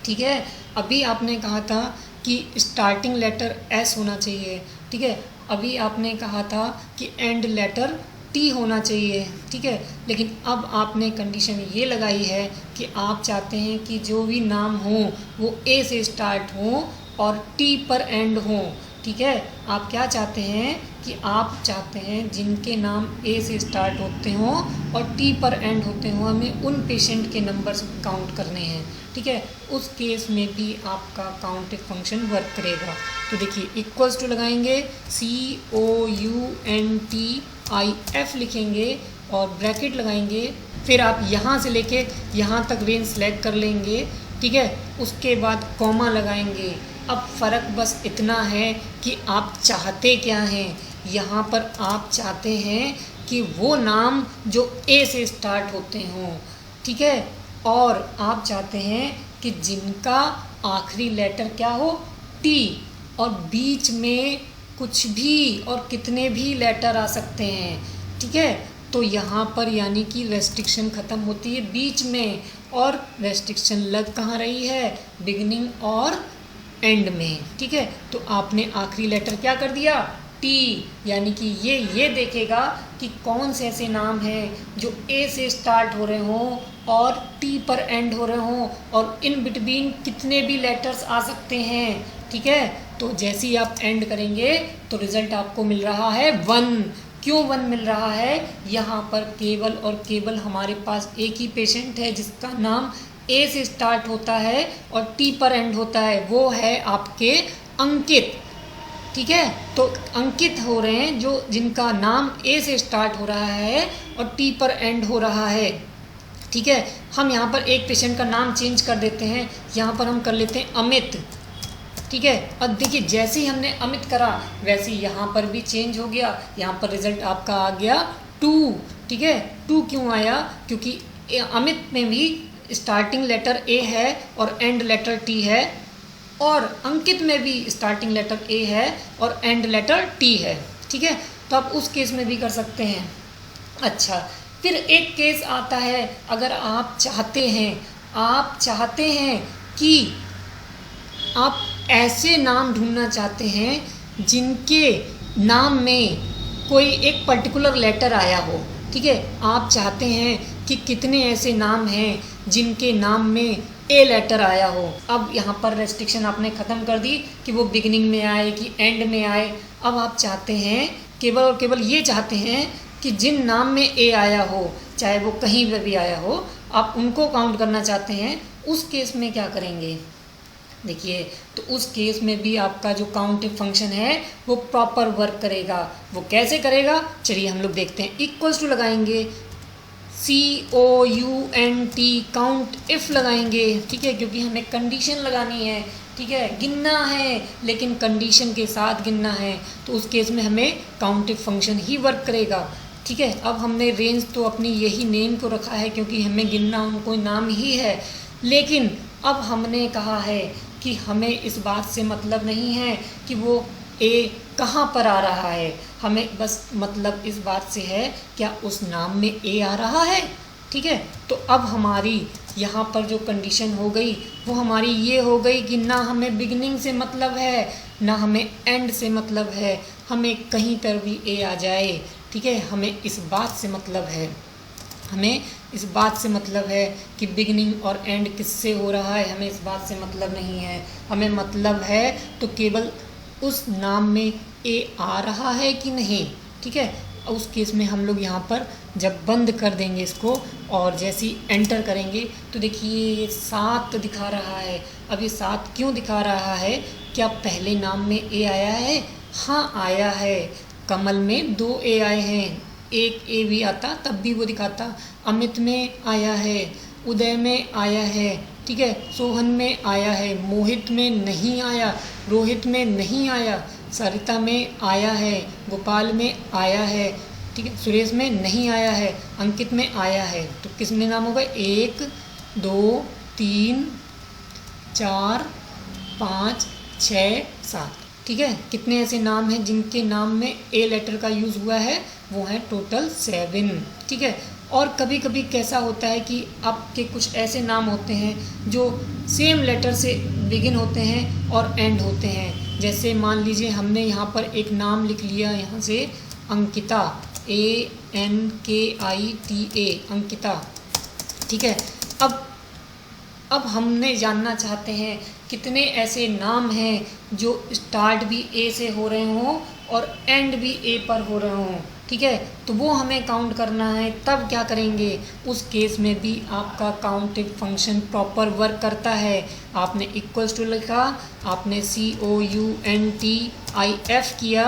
ठीक है, अभी आपने कहा था कि स्टार्टिंग लेटर एस होना चाहिए। ठीक है, अभी आपने कहा था कि एंड लेटर टी होना चाहिए। ठीक है, लेकिन अब आपने कंडीशन ये लगाई है कि आप चाहते हैं कि जो भी नाम हो वो ए से स्टार्ट हो और टी पर एंड हो। ठीक है, आप क्या चाहते हैं कि आप चाहते हैं जिनके नाम ए से स्टार्ट होते हों और टी पर एंड होते हों, हमें उन पेशेंट के नंबर्स काउंट करने हैं। ठीक है, उस केस में भी आपका काउंट फंक्शन वर्क करेगा। तो देखिए इक्वल्स टू लगाएंगे, COUNTIF लिखेंगे और ब्रैकेट लगाएंगे, फिर आप यहाँ से लेके यहाँ तक रेंज सेलेक्ट कर लेंगे। ठीक है, उसके बाद कॉमा लगाएंगे। अब फ़र्क बस इतना है कि आप चाहते क्या हैं। यहाँ पर आप चाहते हैं कि वो नाम जो ए से स्टार्ट होते हों। ठीक है, और आप चाहते हैं कि जिनका आखिरी लेटर क्या हो, टी, और बीच में कुछ भी और कितने भी लेटर आ सकते हैं। ठीक है, तो यहाँ पर यानी कि रेस्ट्रिक्शन ख़त्म होती है बीच में और रेस्ट्रिक्शन लग कहाँ रही है, बिगिनिंग और एंड में। ठीक है, तो आपने आखिरी लेटर क्या कर दिया, टी, यानी कि ये देखेगा कि कौन से ऐसे नाम हैं जो ए से स्टार्ट हो रहे हों और टी पर एंड हो रहे हों और इन बिटवीन कितने भी लेटर्स आ सकते हैं। ठीक है, तो जैसे ही आप एंड करेंगे तो रिज़ल्ट आपको मिल रहा है 1। क्यों 1 मिल रहा है, यहाँ पर केवल और केवल हमारे पास एक ही पेशेंट है जिसका नाम ए से स्टार्ट होता है और टी पर एंड होता है, वो है आपके अंकित। ठीक है, तो अंकित हो रहे हैं जो जिनका नाम ए से स्टार्ट हो रहा है और टी पर एंड हो रहा है। ठीक है, हम यहाँ पर एक पेशेंट का नाम चेंज कर देते हैं, यहाँ पर हम कर लेते हैं अमित। ठीक है, और देखिए जैसे ही हमने अमित करा वैसे ही यहाँ पर भी चेंज हो गया, यहाँ पर रिज़ल्ट आपका आ गया 2। ठीक है, 2 क्यों आया, क्योंकि अमित में भी स्टार्टिंग लेटर ए है और एंड लेटर टी है, और अंकित में भी स्टार्टिंग लेटर ए है और एंड लेटर टी है। ठीक है, तो आप उस केस में भी कर सकते हैं। अच्छा, फिर एक केस आता है, अगर आप चाहते हैं कि आप ऐसे नाम ढूंढना चाहते हैं जिनके नाम में कोई एक पर्टिकुलर लेटर आया हो। ठीक है, आप चाहते हैं कि कितने ऐसे नाम हैं जिनके नाम में ए लेटर आया हो। अब यहाँ पर रेस्ट्रिक्शन आपने ख़त्म कर दी कि वो बिगिनिंग में आए कि एंड में आए। अब आप चाहते हैं केवल और केवल ये चाहते हैं कि जिन नाम में ए आया हो, चाहे वो कहीं पर भी आया हो, आप उनको काउंट करना चाहते हैं। उस केस में क्या करेंगे, देखिए, तो उस केस में भी आपका जो काउंट फंक्शन है वो प्रॉपर वर्क करेगा। वो कैसे करेगा, चलिए हम लोग देखते हैं। इक्वल्स टू लगाएंगे, COUNT काउंट इफ़ लगाएंगे। ठीक है, क्योंकि हमें कंडीशन लगानी है। ठीक है, गिनना है लेकिन कंडीशन के साथ गिनना है, तो उस केस में हमें count if function he work करेगा। ठीक है, अब हमने रेंज तो अपनी यही नेम को रखा है क्योंकि हमें गिनना उनको नाम ही है, लेकिन अब हमने कहा है कि हमें इस बात से मतलब नहीं है कि वो ए कहाँ पर आ रहा है, हमें बस मतलब इस बात से है क्या उस नाम में ए आ रहा है। ठीक है, तो अब हमारी यहाँ पर जो कंडीशन हो गई वो हमारी ये हो गई कि ना हमें बिगिनिंग से मतलब है ना हमें एंड से मतलब है, हमें कहीं पर भी ए आ जाए। ठीक है, हमें इस बात से मतलब है, हमें इस बात से मतलब है कि बिगिनिंग और एंड किससे हो रहा है, हमें इस बात से मतलब नहीं है। हमें मतलब है तो केवल उस नाम में ए आ रहा है कि नहीं। ठीक है, उस केस में हम लोग यहाँ पर जब बंद कर देंगे इसको और जैसे ही एंटर करेंगे तो देखिए ये 7 दिखा रहा है। अब ये 7 क्यों दिखा रहा है, क्या पहले नाम में ए आया है? हाँ आया है। कमल में 2 ए आए हैं, एक ए भी आता तब भी वो दिखाता। अमित में आया है, उदय में आया है, ठीक है, सोहन में आया है, मोहित में नहीं आया, रोहित में नहीं आया, सरिता में आया है, गोपाल में आया है, ठीक है, सुरेश में नहीं आया है, अंकित में आया है। तो किसमें नाम होगा? 1 2 3 4 5 6 7। ठीक है, कितने ऐसे नाम हैं जिनके नाम में ए लेटर का यूज़ हुआ है? वो हैं टोटल 7। ठीक है, और कभी कभी कैसा होता है कि आपके कुछ ऐसे नाम होते हैं जो सेम लेटर से बिगिन होते हैं और एंड होते हैं। जैसे मान लीजिए हमने यहाँ पर एक नाम लिख लिया यहाँ से अंकिता, ANKITA, अंकिता। ठीक है, अब हमने जानना चाहते हैं कितने ऐसे नाम हैं जो स्टार्ट भी ए से हो रहे हों और एंड भी ए पर हो रहे हों। ठीक है, तो वो हमें काउंट करना है। तब क्या करेंगे? उस केस में भी आपका काउंटिंग फंक्शन प्रॉपर वर्क करता है। आपने इक्वल्स टू लिखा, आपने COUNTIF किया,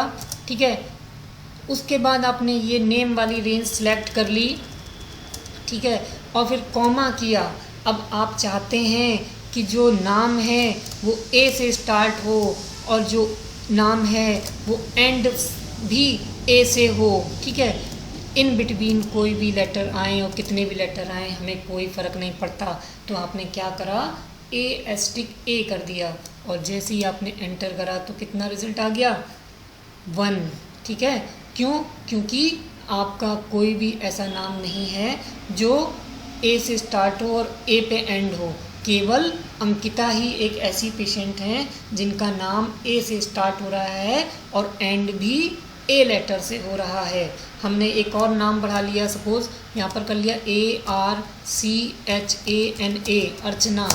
ठीक है, उसके बाद आपने ये नेम वाली रेंज सेलेक्ट कर ली, ठीक है, और फिर कॉमा किया। अब आप चाहते हैं कि जो नाम है वो ए से स्टार्ट हो और जो नाम है वो एंड भी ए से हो। ठीक है, इन बिटवीन कोई भी लेटर आए और कितने भी लेटर आए हमें कोई फ़र्क नहीं पड़ता। तो आपने क्या करा? A*A कर दिया और जैसे ही आपने एंटर करा तो कितना रिज़ल्ट आ गया? 1। ठीक है, क्यों? क्योंकि आपका कोई भी ऐसा नाम नहीं है जो ए से स्टार्ट हो और ए पे एंड हो। केवल अंकिता ही एक ऐसी पेशेंट हैं जिनका नाम ए से स्टार्ट हो रहा है और एंड भी ए लेटर से हो रहा है। हमने एक और नाम बढ़ा लिया, सपोज़ यहाँ पर कर लिया ARCHANA, अर्चना।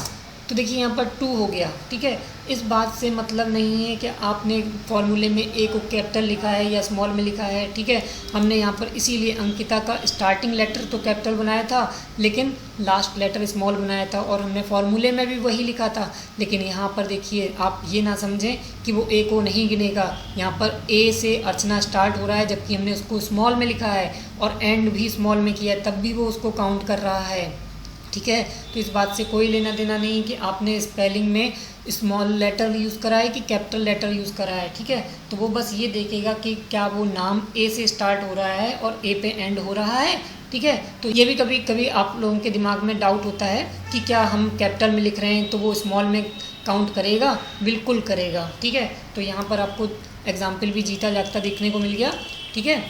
तो देखिए यहाँ पर 2 हो गया। ठीक है, इस बात से मतलब नहीं है कि आपने फॉर्मूले में ए को कैपिटल लिखा है या स्मॉल में लिखा है। ठीक है, हमने यहाँ पर इसीलिए अंकिता का स्टार्टिंग लेटर तो कैपिटल बनाया था लेकिन लास्ट लेटर स्मॉल बनाया था और हमने फॉर्मूले में भी वही लिखा था। लेकिन यहाँ पर देखिए आप ये ना समझें कि वो ए को नहीं गिनेगा। यहाँ पर ए से अर्चना स्टार्ट हो रहा है जबकि हमने उसको स्मॉल में लिखा है और एंड भी स्मॉल में किया है, तब भी वो उसको काउंट कर रहा है। ठीक है, तो इस बात से कोई लेना देना नहीं कि आपने स्पेलिंग में स्मॉल लेटर यूज़ करा है कि कैपिटल लेटर यूज़ करा है। ठीक है, तो वो बस ये देखेगा कि क्या वो नाम ए से स्टार्ट हो रहा है और ए पे एंड हो रहा है। ठीक है, तो ये भी कभी कभी आप लोगों के दिमाग में डाउट होता है कि क्या हम कैपिटल में लिख रहे हैं तो वो स्मॉल में काउंट करेगा? बिल्कुल करेगा। ठीक है, तो यहाँ पर आपको एग्जाम्पल भी जीता जागता देखने को मिल गया। ठीक है,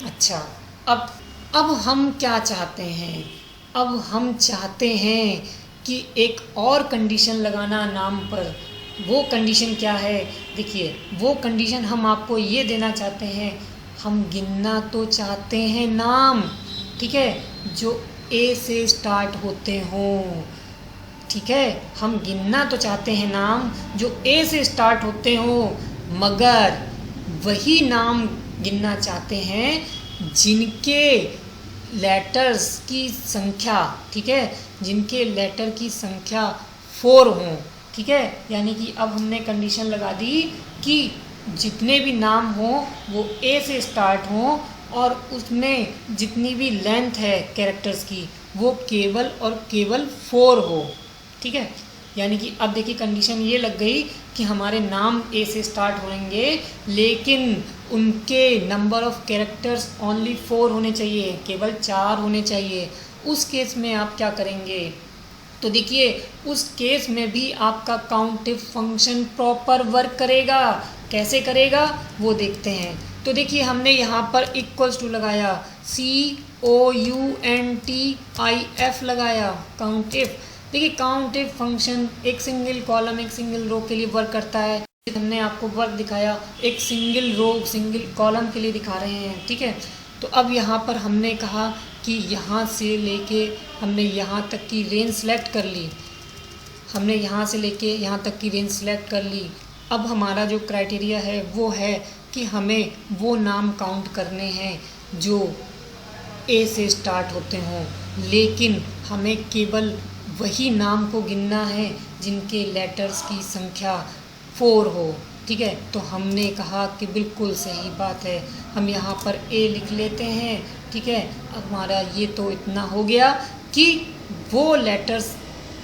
अच्छा, अब हम क्या चाहते हैं? अब हम चाहते हैं कि एक और कंडीशन लगाना नाम पर। वो कंडीशन क्या है? देखिए, वो कंडीशन हम आपको ये देना चाहते हैं, हम गिनना तो चाहते हैं नाम, ठीक है, जो ए से स्टार्ट होते हों। ठीक है, हम गिनना तो चाहते हैं नाम जो ए से स्टार्ट होते हों, मगर वही नाम गिनना चाहते हैं जिनके लेटर्स की संख्या, ठीक है, जिनके लेटर की संख्या 4 हों। ठीक है, यानी कि अब हमने कंडीशन लगा दी कि जितने भी नाम हों वो ए से स्टार्ट हों और उसमें जितनी भी लेंथ है कैरेक्टर्स की वो केवल और केवल 4 हो। ठीक है, यानी कि अब देखिए कंडीशन ये लग गई कि हमारे नाम ए से स्टार्ट होंगे लेकिन उनके नंबर ऑफ कैरेक्टर्स ओनली 4 होने चाहिए, केवल 4 होने चाहिए। उस केस में आप क्या करेंगे? तो देखिए उस केस में भी आपका काउंटिव फंक्शन प्रॉपर वर्क करेगा। कैसे करेगा वो देखते हैं। तो देखिए हमने यहाँ पर इक्वल्स टू लगाया, COUNTIF लगाया, काउंट इफ। देखिए काउंट इफ फंक्शन एक सिंगल कॉलम एक सिंगल रो के लिए वर्क करता है। हमने आपको वर्क दिखाया एक सिंगल रो सिंगल कॉलम के लिए दिखा रहे हैं, ठीक है। तो अब यहाँ पर हमने कहा कि यहाँ से लेके हमने यहाँ तक की रेंज सेलेक्ट कर ली, हमने यहाँ से लेके यहाँ तक की रेंज सेलेक्ट कर ली। अब हमारा जो क्राइटेरिया है वो है कि हमें वो नाम काउंट करने हैं जो ए से स्टार्ट होते हों, लेकिन हमें केवल वही नाम को गिनना है जिनके लेटर्स की संख्या 4 हो, ठीक है। तो हमने कहा कि बिल्कुल सही बात है, हम यहाँ पर ए लिख लेते हैं, ठीक है। अब हमारा ये तो इतना हो गया कि वो लेटर्स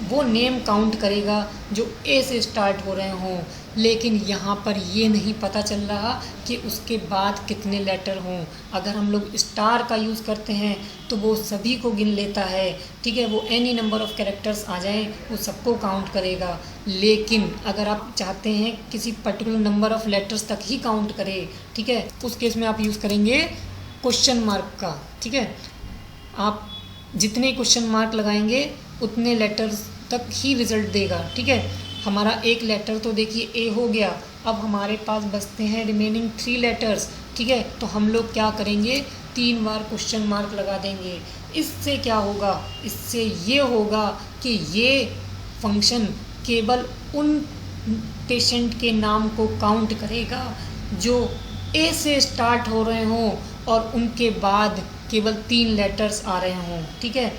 वो नेम काउंट करेगा जो ए से स्टार्ट हो रहे हों, लेकिन यहाँ पर ये नहीं पता चल रहा कि उसके बाद कितने लेटर हों। अगर हम लोग स्टार का यूज़ करते हैं तो वो सभी को गिन लेता है, ठीक है। वो एनी नंबर ऑफ़ कैरेक्टर्स आ जाएं वो सबको काउंट करेगा। लेकिन अगर आप चाहते हैं किसी पर्टिकुलर नंबर ऑफ़ लेटर्स तक ही काउंट करे, ठीक है, उस केस में आप यूज़ करेंगे क्वेश्चन मार्क का, ठीक है। आप जितने क्वेश्चन मार्क लगाएंगे उतने लेटर्स तक ही रिज़ल्ट देगा, ठीक है। हमारा एक लेटर तो देखिए ए हो गया, अब हमारे पास बचते हैं रिमेनिंग 3 लेटर्स, ठीक है। तो हम लोग क्या करेंगे, 3 बार क्वेश्चन मार्क लगा देंगे। इससे क्या होगा, इससे ये होगा कि ये फंक्शन केवल उन पेशेंट के नाम को काउंट करेगा जो ए से स्टार्ट हो रहे हों और उनके बाद केवल 3 लेटर्स आ रहे हों, ठीक है।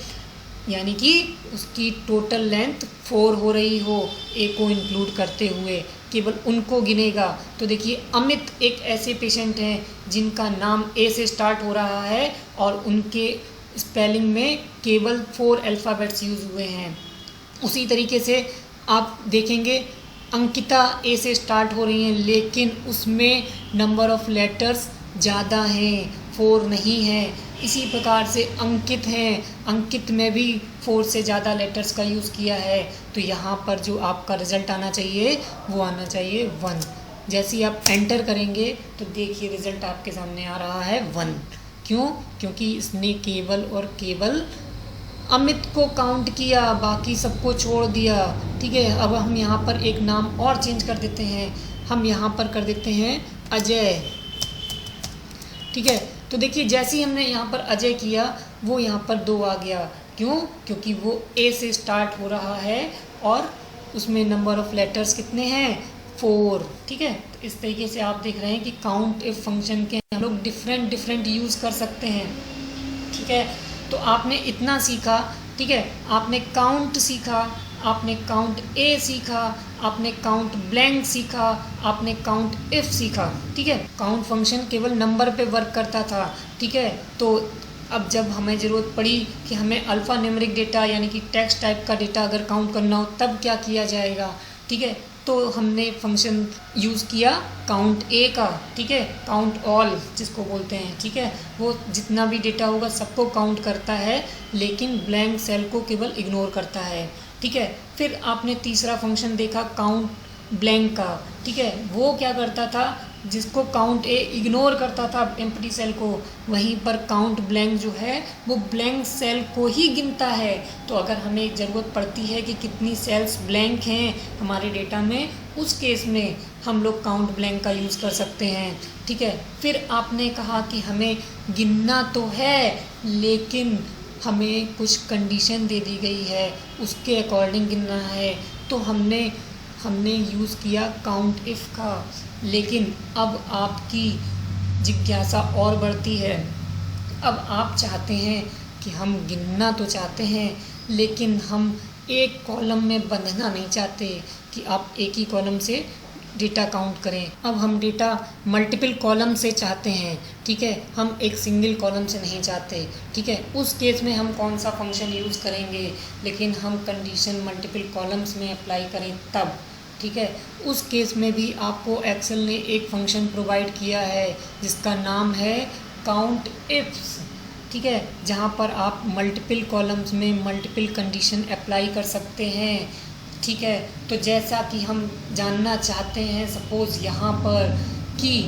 यानी कि उसकी टोटल लेंथ 4 हो रही हो ए को इंक्लूड करते हुए, केवल उनको गिनेगा। तो देखिए अमित एक ऐसे पेशेंट हैं जिनका नाम ए से स्टार्ट हो रहा है और उनके स्पेलिंग में केवल 4 अल्फ़ाबेट्स यूज़ हुए हैं। उसी तरीके से आप देखेंगे अंकिता ए से स्टार्ट हो रही हैं, लेकिन उसमें नंबर ऑफ़ लेटर्स ज़्यादा हैं, 4 नहीं है। इसी प्रकार से अंकित हैं, अंकित में भी 4 से ज़्यादा लेटर्स का यूज़ किया है। तो यहाँ पर जो आपका रिज़ल्ट आना चाहिए वो आना चाहिए 1। जैसे ही आप एंटर करेंगे तो देखिए रिज़ल्ट आपके सामने आ रहा है 1। क्यों? क्योंकि इसने केवल और केवल अमित को काउंट किया, बाकी सबको छोड़ दिया, ठीक है। अब हम यहाँ पर एक नाम और चेंज कर देते हैं, हम यहाँ पर कर देते हैं अजय, ठीक है। तो देखिए जैसे ही हमने यहाँ पर अजय किया वो यहाँ पर 2 आ गया। क्यों? क्योंकि वो ए से स्टार्ट हो रहा है और उसमें नंबर ऑफ़ लेटर्स कितने हैं, 4, ठीक है। तो इस तरीके से आप देख रहे हैं कि काउंट इफ फंक्शन के हम लोग डिफरेंट यूज़ कर सकते हैं, ठीक है। तो आपने इतना सीखा, ठीक है। आपने काउंट सीखा, आपने काउंट ए सीखा, आपने काउंट ब्लैंक सीखा, आपने काउंट इफ सीखा, ठीक है। काउंट फंक्शन केवल नंबर पे वर्क करता था, ठीक है। तो अब जब हमें ज़रूरत पड़ी कि हमें अल्फ़ा न्यूमेरिक डेटा यानी कि टेक्स्ट टाइप का डेटा अगर काउंट करना हो तब क्या किया जाएगा, ठीक है। तो हमने फंक्शन यूज़ किया काउंट ए का, ठीक है, काउंट ऑल जिसको बोलते हैं, ठीक है। वो जितना भी डेटा होगा सबको काउंट करता है, लेकिन ब्लैंक सेल को केवल इग्नोर करता है, ठीक है। फिर आपने तीसरा फंक्शन देखा काउंट ब्लैंक का, ठीक है। वो क्या करता था, जिसको काउंट ए इग्नोर करता था एम्प्टी सेल को, वहीं पर काउंट ब्लैंक जो है वो ब्लैंक सेल को ही गिनता है। तो अगर हमें ज़रूरत पड़ती है कि कितनी सेल्स ब्लैंक हैं हमारे डेटा में, उस केस में हम लोग काउंट ब्लैंक का यूज़ कर सकते हैं, ठीक है। फिर आपने कहा कि हमें गिनना तो है लेकिन हमें कुछ कंडीशन दे दी गई है, उसके अकॉर्डिंग गिनना है। तो हमने यूज़ किया काउंट इफ़ का। लेकिन अब आपकी जिज्ञासा और बढ़ती है, अब आप चाहते हैं कि हम गिनना तो चाहते हैं लेकिन हम एक कॉलम में बंधना नहीं चाहते कि आप एक ही कॉलम से डेटा काउंट करें। अब हम डेटा मल्टीपल कॉलम से चाहते हैं, ठीक है, हम एक सिंगल कॉलम से नहीं चाहते, ठीक है। उस केस में हम कौन सा फंक्शन यूज़ करेंगे, लेकिन हम कंडीशन मल्टीपल कॉलम्स में अप्लाई करें तब, ठीक है। उस केस में भी आपको एक्सेल ने एक फंक्शन प्रोवाइड किया है जिसका नाम है काउंट इफ्स, ठीक है, जहाँ पर आप मल्टीपल कॉलम्स में मल्टीपल कंडीशन अप्लाई कर सकते हैं। ठीक है। तो जैसा कि हम जानना चाहते हैं सपोज़ यहाँ पर कि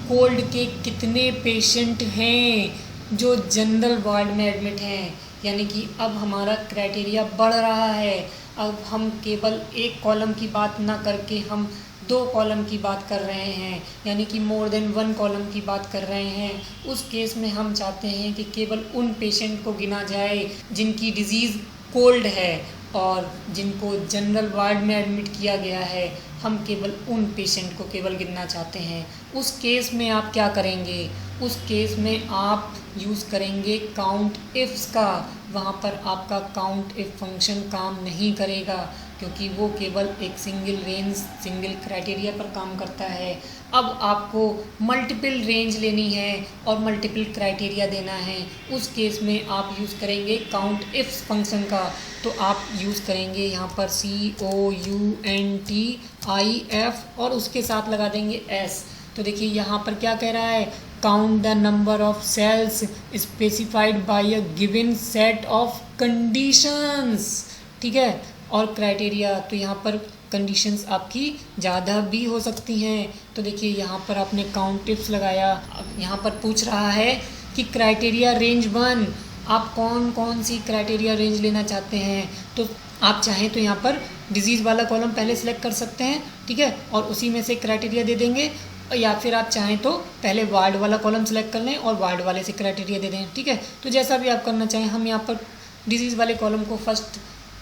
कोल्ड के कितने पेशेंट हैं जो जनरल वार्ड में एडमिट हैं, यानी कि अब हमारा क्राइटेरिया बढ़ रहा है। अब हम केवल एक कॉलम की बात ना करके हम 2 कॉलम की बात कर रहे हैं, यानी कि मोर देन 1 कॉलम की बात कर रहे हैं। उस केस में हम चाहते हैं कि केवल उन पेशेंट को गिना जाए जिनकी डिज़ीज़ कोल्ड है और जिनको जनरल वार्ड में एडमिट किया गया है। हम केवल उन पेशेंट को केवल गिनना चाहते हैं। उस केस में आप क्या करेंगे? उस केस में आप यूज़ करेंगे काउंट इफ्स का। वहाँ पर आपका काउंट इफ फंक्शन काम नहीं करेगा, क्योंकि वो केवल एक सिंगल रेंज सिंगल क्राइटेरिया पर काम करता है। अब आपको मल्टीपल रेंज लेनी है और मल्टीपल क्राइटेरिया देना है। उस केस में आप यूज़ करेंगे काउंट इफ्स फंक्शन का। तो आप यूज़ करेंगे यहाँ पर COUNTIF और उसके साथ लगा देंगे S। तो देखिए यहाँ पर क्या कह रहा है, count the number of cells specified by a given set of conditions. ठीक है, और क्राइटेरिया, तो यहाँ पर कंडीशंस आपकी ज़्यादा भी हो सकती हैं। तो देखिए यहाँ पर आपने काउंट टिप्स लगाया। अब यहाँ पर पूछ रहा है कि क्राइटेरिया रेंज 1, आप कौन कौन सी क्राइटेरिया रेंज लेना चाहते हैं। तो आप चाहें तो यहाँ पर डिजीज़ वाला कॉलम पहले सेलेक्ट कर सकते हैं, ठीक है, और उसी में से क्राइटेरिया दे देंगे, या फिर आप चाहें तो पहले वार्ड वाला कॉलम सेलेक्ट कर लें और वार्ड वाले से क्राइटेरिया दे दें। ठीक है, तो जैसा भी आप करना चाहें। हम यहाँ पर डिजीज़ वाले कॉलम को फर्स्ट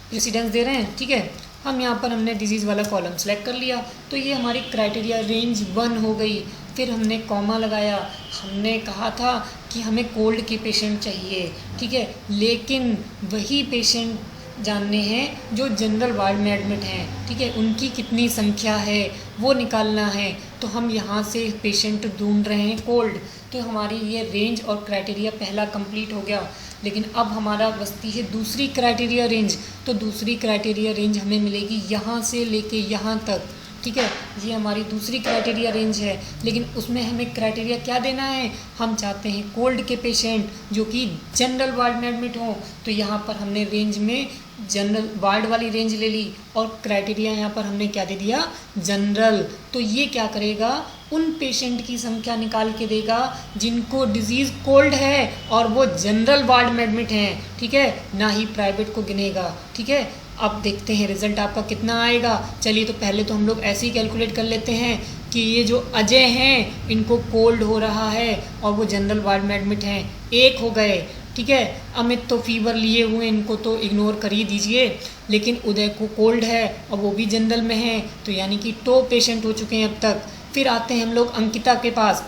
प्रेसिडेंस दे रहे हैं। ठीक है, हम यहाँ पर हमने डिजीज़ वाला कॉलम सेलेक्ट कर लिया, तो ये हमारी क्राइटेरिया रेंज 1 हो गई। फिर हमने कॉमा लगाया। हमने कहा था कि हमें कोल्ड के पेशेंट चाहिए, ठीक है, लेकिन वही पेशेंट जानने हैं जो जनरल वार्ड में एडमिट हैं, ठीक है, उनकी कितनी संख्या है वो निकालना है। तो हम यहाँ से पेशेंट ढूंढ रहे हैं कोल्ड। तो हमारी ये रेंज और क्राइटेरिया पहला कंप्लीट हो गया। लेकिन अब हमारा बचती है दूसरी क्राइटेरिया रेंज। तो दूसरी क्राइटेरिया रेंज हमें मिलेगी यहाँ से लेके यहाँ तक, ठीक है, ये हमारी दूसरी क्राइटेरिया रेंज है। लेकिन उसमें हमें क्राइटेरिया क्या देना है, हम चाहते हैं कोल्ड के पेशेंट जो कि जनरल वार्ड में एडमिट हों। तो यहाँ पर हमने रेंज में जनरल वार्ड वाली रेंज ले ली और क्राइटेरिया यहाँ पर हमने क्या दे दिया, जनरल। तो ये क्या करेगा, उन पेशेंट की संख्या निकाल के देगा जिनको डिजीज़ कोल्ड है और वो जनरल वार्ड में एडमिट हैं, ठीक है, ना ही प्राइवेट को गिनेगा। ठीक है, अब देखते हैं रिज़ल्ट आपका कितना आएगा। चलिए, तो पहले तो हम लोग ऐसे ही कैलकुलेट कर लेते हैं कि ये जो अजय हैं इनको कोल्ड हो रहा है और वो जनरल वार्ड में एडमिट हैं, 1 हो गए। ठीक है, अमित तो फीवर लिए हुए, इनको तो इग्नोर कर ही दीजिए, लेकिन उदय को कोल्ड है और वो भी जनरल में है, तो यानी कि 2 पेशेंट हो चुके हैं अब तक। फिर आते हैं हम लोग अंकिता के पास।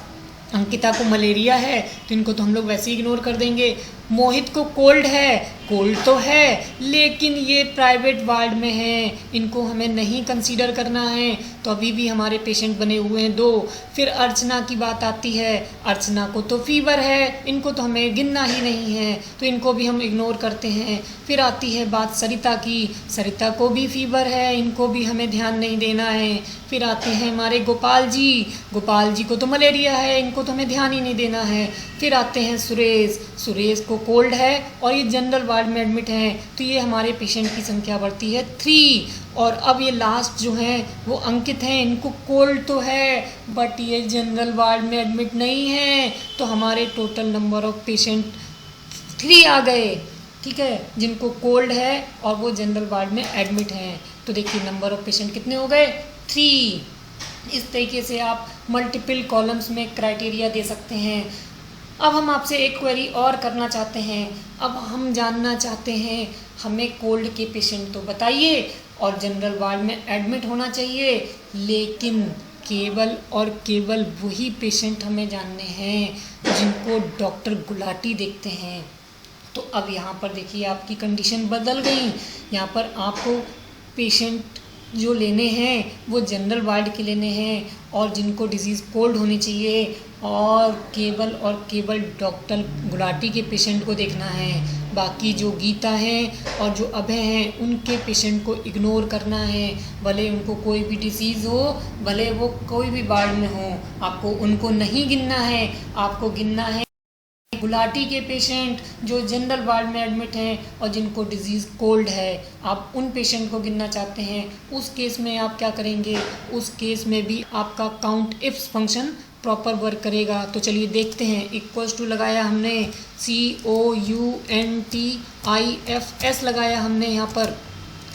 अंकिता को मलेरिया है तो इनको तो हम लोग वैसे ही इग्नोर कर देंगे। मोहित को कोल्ड है, कोल्ड तो है लेकिन ये प्राइवेट वार्ड में हैं, इनको हमें नहीं कंसीडर करना है, तो अभी भी हमारे पेशेंट बने हुए हैं 2। फिर अर्चना की बात आती है, अर्चना को तो फीवर है, इनको तो हमें गिनना ही नहीं है, तो इनको भी हम इग्नोर करते हैं। फिर आती है बात सरिता की, सरिता को भी फीवर है, इनको भी हमें ध्यान नहीं देना है। फिर आते हैं हमारे गोपाल जी, गोपाल जी को तो मलेरिया है, इनको तो हमें ध्यान ही नहीं देना है। फिर आते हैं सुरेश, सुरेश को कोल्ड है और ये जनरल वार्ड में एडमिट हैं, तो ये हमारे पेशेंट की संख्या बढ़ती है 3। और अब ये लास्ट जो हैं वो अंकित हैं, इनको कोल्ड तो है बट ये जनरल वार्ड में एडमिट नहीं है, तो हमारे टोटल नंबर ऑफ पेशेंट 3 आ गए, ठीक है, जिनको कोल्ड है और वो जनरल वार्ड में एडमिट हैं। तो देखिए नंबर ऑफ पेशेंट कितने हो गए, 3। इस तरीके से आप मल्टीपल कॉलम्स में क्राइटेरिया दे सकते हैं। अब हम आपसे एक क्वेरी और करना चाहते हैं। अब हम जानना चाहते हैं, हमें कोल्ड के पेशेंट तो बताइए और जनरल वार्ड में एडमिट होना चाहिए, लेकिन केवल और केवल वही पेशेंट हमें जानने हैं जिनको डॉक्टर गुलाटी देखते हैं। तो अब यहाँ पर देखिए आपकी कंडीशन बदल गई। यहाँ पर आपको पेशेंट जो लेने हैं वो जनरल वार्ड के लेने हैं और जिनको डिजीज़ कोल्ड होनी चाहिए, और केवल डॉक्टर गुलाटी के पेशेंट को देखना है। बाकी जो गीता हैं और जो अभय हैं उनके पेशेंट को इग्नोर करना है, भले उनको कोई भी डिसीज़ हो, भले वो कोई भी वार्ड में हो, आपको उनको नहीं गिनना है, आपको गिनना है गुलाटी के पेशेंट जो जनरल वार्ड में एडमिट हैं और जिनको डिजीज़ कोल्ड है, आप उन पेशेंट को गिनना चाहते हैं, उस केस में आप क्या करेंगे, उस केस में भी आपका count ifs function proper work करेगा। तो चलिए देखते हैं। इक्वल्स टू लगाया हमने, COUNTIFS लगाया हमने यहाँ पर।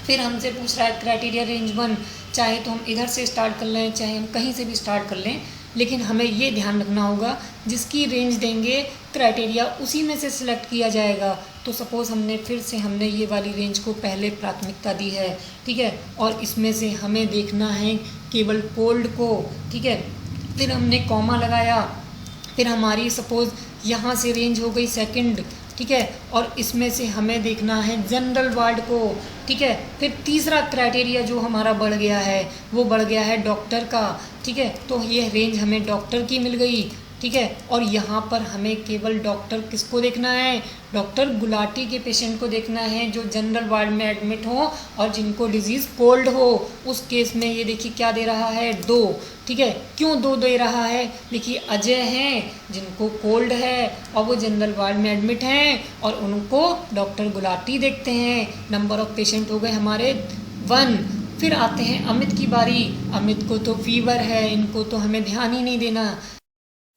फिर हमसे पूछ रहा है क्राइटेरिया रेंज 1, चाहे तो हम इधर से स्टार्ट कर लें, चाहे हम कहीं से भी स्टार्ट कर लें, लेकिन हमें ये ध्यान रखना होगा जिसकी रेंज देंगे क्राइटेरिया उसी में से सिलेक्ट किया जाएगा। तो सपोज़ हमने ये वाली रेंज को पहले प्राथमिकता दी है, ठीक है, और इसमें से हमें देखना है केवल कोल्ड को, ठीक है। फिर हमने कॉमा लगाया, फिर हमारी सपोज़ यहाँ से रेंज हो गई सेकंड, ठीक है, और इसमें से हमें देखना है जनरल वार्ड को, ठीक है। फिर तीसरा क्राइटेरिया जो हमारा बढ़ गया है वो बढ़ गया है डॉक्टर का, ठीक है। तो ये रेंज हमें डॉक्टर की मिल गई, ठीक है। और यहाँ पर हमें केवल डॉक्टर किसको देखना है, डॉक्टर गुलाटी के पेशेंट को देखना है जो जनरल वार्ड में एडमिट हो और जिनको डिजीज़ कोल्ड हो। उस केस में ये देखिए क्या दे रहा है, 2, ठीक है। क्यों 2 दे रहा है, देखिए अजय हैं जिनको कोल्ड है और वो जनरल वार्ड में एडमिट हैं और उनको डॉक्टर गुलाटी देखते हैं। नंबर ऑफ पेशेंट हो गए हमारे 1। फिर आते हैं अमित की बारी। अमित को तो फीवर है, इनको तो हमें ध्यान ही नहीं देना,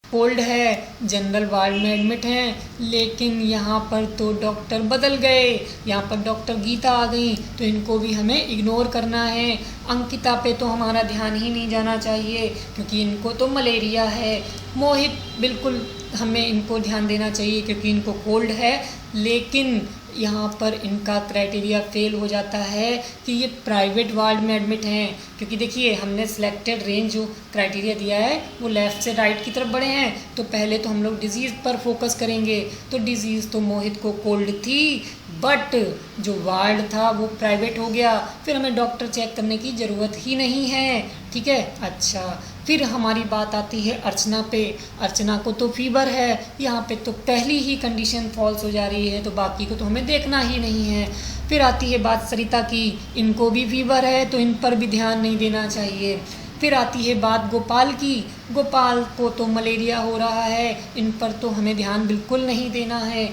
कोल्ड है, जनरल वार्ड में एडमिट हैं, लेकिन यहाँ पर तो डॉक्टर बदल गए, यहाँ पर डॉक्टर गीता आ गई, तो इनको भी हमें इग्नोर करना है। अंकिता पे तो हमारा ध्यान ही नहीं जाना चाहिए क्योंकि इनको तो मलेरिया है। मोहित बिल्कुल हमें इनको ध्यान देना चाहिए क्योंकि इनको कोल्ड है, लेकिन यहाँ पर इनका क्राइटेरिया फेल हो जाता है कि ये प्राइवेट वार्ड में एडमिट हैं, क्योंकि देखिए हमने सिलेक्टेड रेंज जो क्राइटेरिया दिया है वो लेफ़्ट से राइट की तरफ बढ़े हैं। तो पहले तो हम लोग डिज़ीज़ पर फोकस करेंगे, तो डिज़ीज़ तो मोहित को कोल्ड थी, बट जो वार्ड था वो प्राइवेट हो गया, फिर हमें डॉक्टर चेक करने की ज़रूरत ही नहीं है, ठीक है। अच्छा, फिर हमारी बात आती है अर्चना पे। अर्चना को तो फीवर है, यहाँ पे तो पहली ही कंडीशन फॉल्स हो जा रही है, तो बाकी को तो हमें देखना ही नहीं है। फिर आती है बात सरिता की, इनको भी फीवर है तो इन पर भी ध्यान नहीं देना चाहिए। फिर आती है बात गोपाल की, गोपाल को तो मलेरिया हो रहा है, इन पर तो हमें ध्यान बिल्कुल नहीं देना है।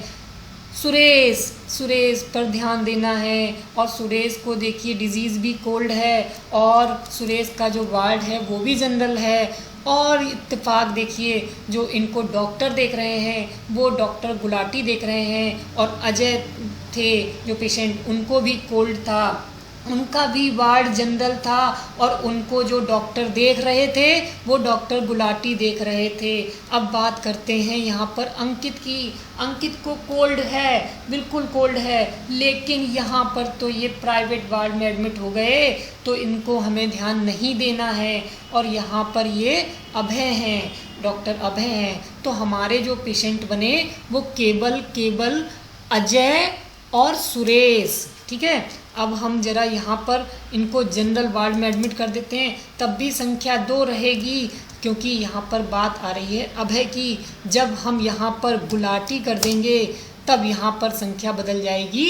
सुरेश पर ध्यान देना है, और सुरेश को देखिए डिजीज़ भी कोल्ड है और सुरेश का जो वार्ड है वो भी जनरल है। और इत्तेफाक देखिए जो इनको डॉक्टर देख रहे हैं वो डॉक्टर गुलाटी देख रहे हैं, और अजय थे जो पेशेंट, उनको भी कोल्ड था, उनका भी वार्ड जनरल था, और उनको जो डॉक्टर देख रहे थे वो डॉक्टर गुलाटी देख रहे थे। अब बात करते हैं यहाँ पर अंकित की। अंकित को कोल्ड है, बिल्कुल कोल्ड है, लेकिन यहाँ पर तो ये प्राइवेट वार्ड में एडमिट हो गए, तो इनको हमें ध्यान नहीं देना है। और यहाँ पर ये अभय हैं, डॉक्टर अभय हैं, तो हमारे जो पेशेंट बने वो केवल अजय और सुरेश, ठीक है। अब हम जरा यहाँ पर इनको जनरल वार्ड में एडमिट कर देते हैं, तब भी संख्या 2 रहेगी, क्योंकि यहाँ पर बात आ रही है अभय की। जब हम यहाँ पर गुलाटी कर देंगे तब यहाँ पर संख्या बदल जाएगी,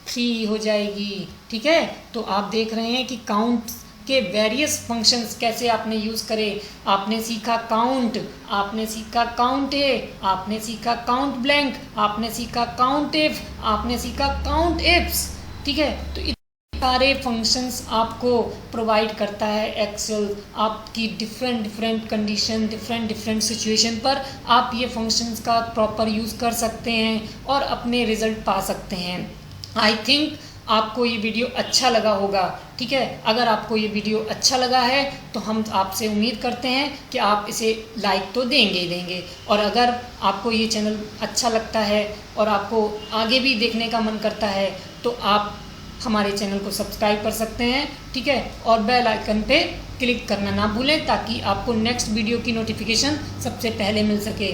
3 हो जाएगी, ठीक है। तो आप देख रहे हैं कि काउंट के वेरियस फंक्शंस कैसे आपने यूज़ करे। आपने सीखा काउंट, आपने सीखा काउंट ए, आपने सीखा काउंट ब्लैंक, आपने सीखा काउंट इफ, आपने सीखा काउंट इफ्स, ठीक है। तो इतने सारे फंक्शंस आपको प्रोवाइड करता है एक्सेल। आपकी डिफरेंट कंडीशन, डिफरेंट सिचुएशन पर आप ये फंक्शंस का प्रॉपर यूज़ कर सकते हैं और अपने रिज़ल्ट पा सकते हैं। आई थिंक आपको ये वीडियो अच्छा लगा होगा, ठीक है। अगर आपको ये वीडियो अच्छा लगा है तो हम आपसे उम्मीद करते हैं कि आप इसे लाइक तो देंगे ही देंगे, और अगर आपको ये चैनल अच्छा लगता है और आपको आगे भी देखने का मन करता है तो आप हमारे चैनल को सब्सक्राइब कर सकते हैं, ठीक है। और बेल आइकन पे क्लिक करना ना भूलें ताकि आपको नेक्स्ट वीडियो की नोटिफिकेशन सबसे पहले मिल सके,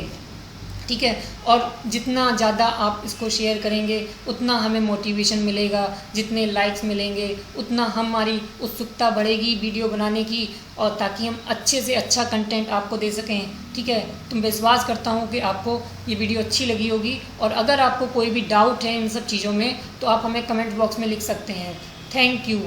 ठीक है। और जितना ज़्यादा आप इसको शेयर करेंगे उतना हमें मोटिवेशन मिलेगा, जितने लाइक्स मिलेंगे उतना हमारी उत्सुकता बढ़ेगी वीडियो बनाने की, और ताकि हम अच्छे से अच्छा कंटेंट आपको दे सकें, ठीक है। तो मैं विश्वास करता हूँ कि आपको ये वीडियो अच्छी लगी होगी, और अगर आपको कोई भी डाउट है इन सब चीज़ों में तो आप हमें कमेंट बॉक्स में लिख सकते हैं। Thank you.